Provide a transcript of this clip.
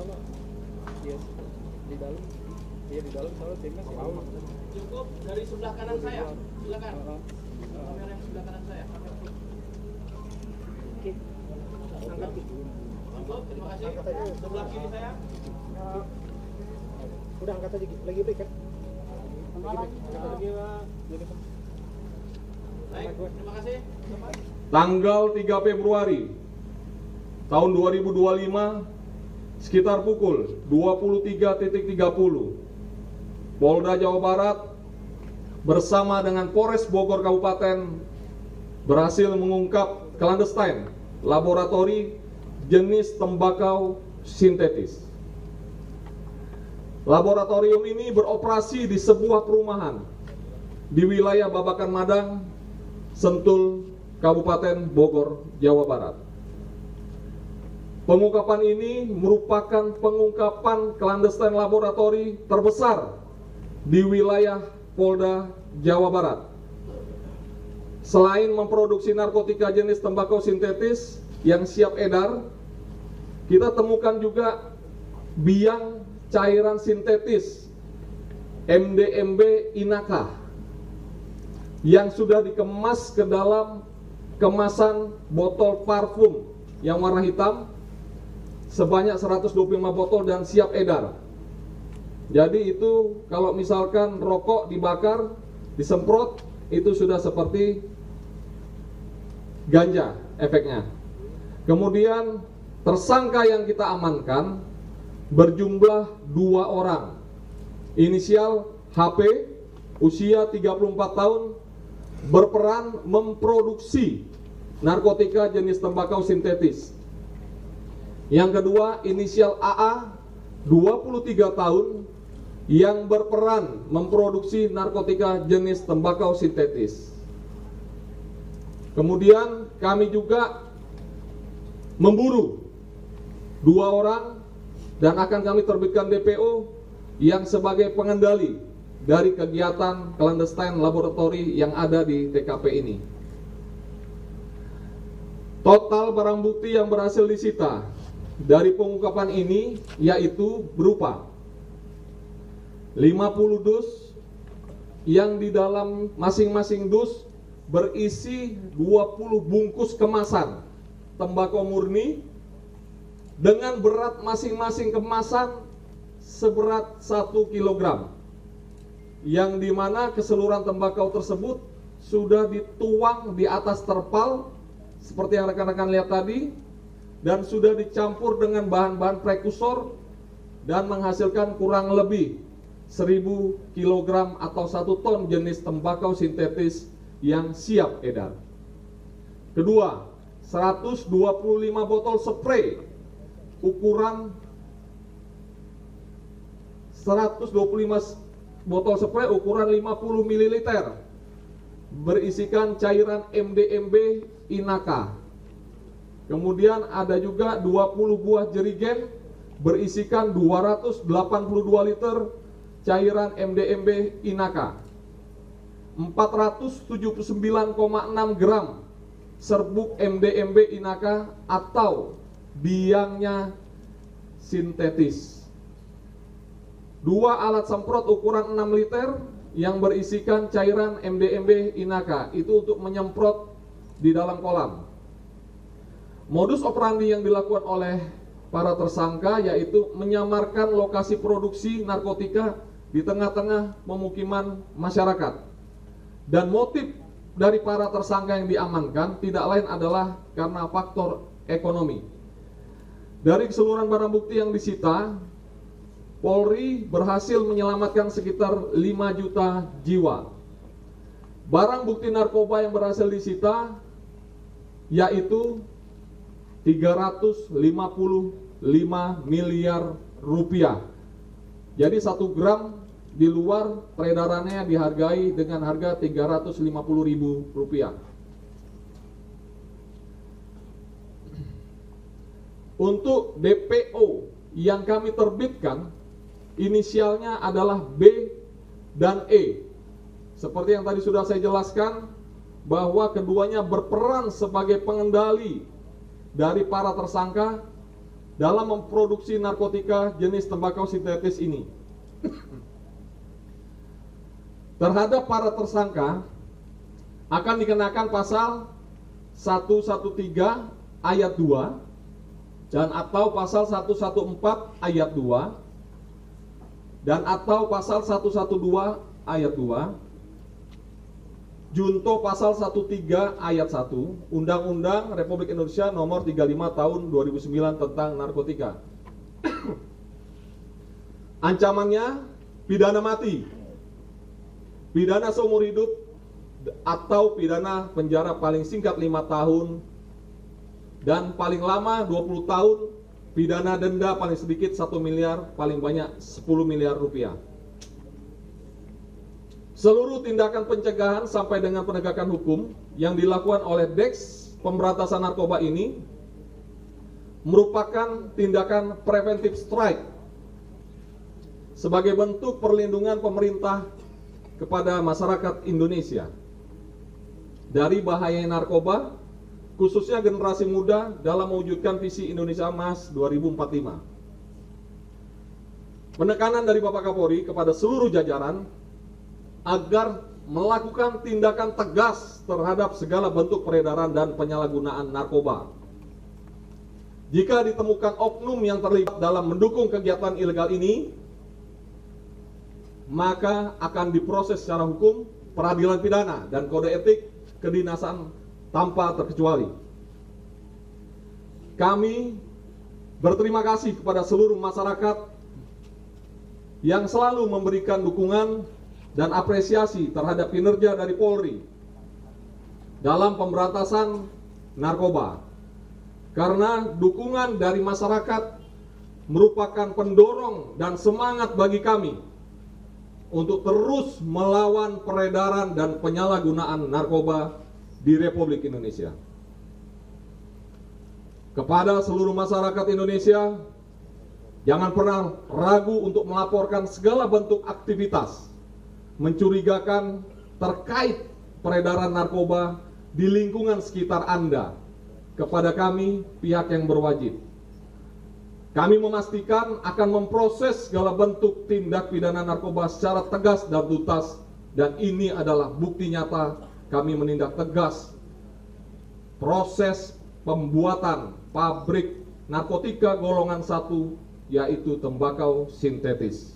sama dia di dalam, dia di dalam soalnya timnya si Aul. Cukup dari sebelah kanan saya, silakan. Kamera yang sebelah kanan saya. Oke. Angkat. Cukup, terima kasih. Sebelah kiri saya. Udah angkat aja lagi break kan? Angkat lagi Baik, terima kasih. Tanggal 3 Februari tahun 2025 sekitar pukul 23.30 Polda Jawa Barat bersama dengan Polres Bogor Kabupaten berhasil mengungkap clandestine laboratori jenis tembakau sintetis. Laboratorium ini beroperasi di sebuah perumahan di wilayah Babakan Madang, Sentul, Kabupaten Bogor, Jawa Barat. Pengungkapan ini merupakan pengungkapan clandestine laboratori terbesar di wilayah Polda Jawa Barat. Selain memproduksi narkotika jenis tembakau sintetis yang siap edar, kita temukan juga biang cairan sintetis MDMB Inaka yang sudah dikemas ke dalam kemasan botol parfum yang warna hitam sebanyak 125 botol dan siap edar. Jadi itu kalau misalkan rokok dibakar, disemprot, itu sudah seperti ganja efeknya. Kemudian tersangka yang kita amankan berjumlah 2 orang. Inisial HP, usia 34 tahun, berperan memproduksi narkotika jenis tembakau sintetis. Yang kedua, inisial AA, 23 tahun, yang berperan memproduksi narkotika jenis tembakau sintetis. Kemudian kami juga memburu 2 orang dan akan kami terbitkan DPO yang sebagai pengendali dari kegiatan clandestine laboratori yang ada di TKP ini. Total barang bukti yang berhasil disita dari pengungkapan ini yaitu berupa 50 dus yang di dalam masing-masing dus berisi 20 bungkus kemasan tembakau murni dengan berat masing-masing kemasan seberat 1 kg, yang dimana keseluruhan tembakau tersebut sudah dituang di atas terpal seperti yang rekan-rekan lihat tadi, dan sudah dicampur dengan bahan-bahan prekursor dan menghasilkan kurang lebih 1000 kg atau 1 ton jenis tembakau sintetis yang siap edar. Kedua, 125 botol spray ukuran 125 botol spray ukuran 50 ml berisikan cairan MDMB Inaka. Kemudian ada juga 20 buah jerigen berisikan 282 liter cairan MDMB Inaka. 479,6 gram serbuk MDMB Inaka atau biangnya sintetis. 2 alat semprot ukuran 6 liter yang berisikan cairan MDMB Inaka, itu untuk menyemprot di dalam kolam. Modus operandi yang dilakukan oleh para tersangka yaitu menyamarkan lokasi produksi narkotika di tengah-tengah pemukiman masyarakat. Dan motif dari para tersangka yang diamankan tidak lain adalah karena faktor ekonomi. Dari keseluruhan barang bukti yang disita, Polri berhasil menyelamatkan sekitar 5 juta jiwa. Barang bukti narkoba yang berhasil disita yaitu 355 miliar rupiah. Jadi 1 gram di luar peredarannya dihargai dengan harga 350.000 rupiah. Untuk DPO yang kami terbitkan, inisialnya adalah B dan E. Seperti yang tadi sudah saya jelaskan, bahwa keduanya berperan sebagai pengendali dari para tersangka dalam memproduksi narkotika jenis tembakau sintetis ini. Terhadap para tersangka akan dikenakan pasal 113 ayat 2 dan atau pasal 114 ayat 2 dan atau pasal 112 ayat 2, junto pasal 13 ayat 1 Undang-Undang Republik Indonesia nomor 35 tahun 2009 tentang narkotika. Ancamannya pidana mati, pidana seumur hidup, atau pidana penjara paling singkat 5 tahun dan paling lama 20 tahun, pidana denda paling sedikit 1 miliar, paling banyak 10 miliar rupiah. Seluruh tindakan pencegahan sampai dengan penegakan hukum yang dilakukan oleh Deks Pemberantasan Narkoba ini merupakan tindakan preventive strike sebagai bentuk perlindungan pemerintah kepada masyarakat Indonesia dari bahaya narkoba, khususnya generasi muda dalam mewujudkan visi Indonesia Emas 2045. Penekanan dari Bapak Kapolri kepada seluruh jajaran agar melakukan tindakan tegas terhadap segala bentuk peredaran dan penyalahgunaan narkoba. Jika ditemukan oknum yang terlibat dalam mendukung kegiatan ilegal ini, maka akan diproses secara hukum, peradilan pidana, dan kode etik kedinasan tanpa terkecuali. Kami berterima kasih kepada seluruh masyarakat yang selalu memberikan dukungan dan apresiasi terhadap kinerja dari Polri dalam pemberantasan narkoba. Karena dukungan dari masyarakat merupakan pendorong dan semangat bagi kami untuk terus melawan peredaran dan penyalahgunaan narkoba di Republik Indonesia. Kepada seluruh masyarakat Indonesia, jangan pernah ragu untuk melaporkan segala bentuk aktivitas mencurigakan terkait peredaran narkoba di lingkungan sekitar Anda kepada kami, pihak yang berwajib. Kami memastikan akan memproses segala bentuk tindak pidana narkoba secara tegas dan tuntas, dan ini adalah bukti nyata kami menindak tegas proses pembuatan pabrik narkotika golongan 1, yaitu tembakau sintetis.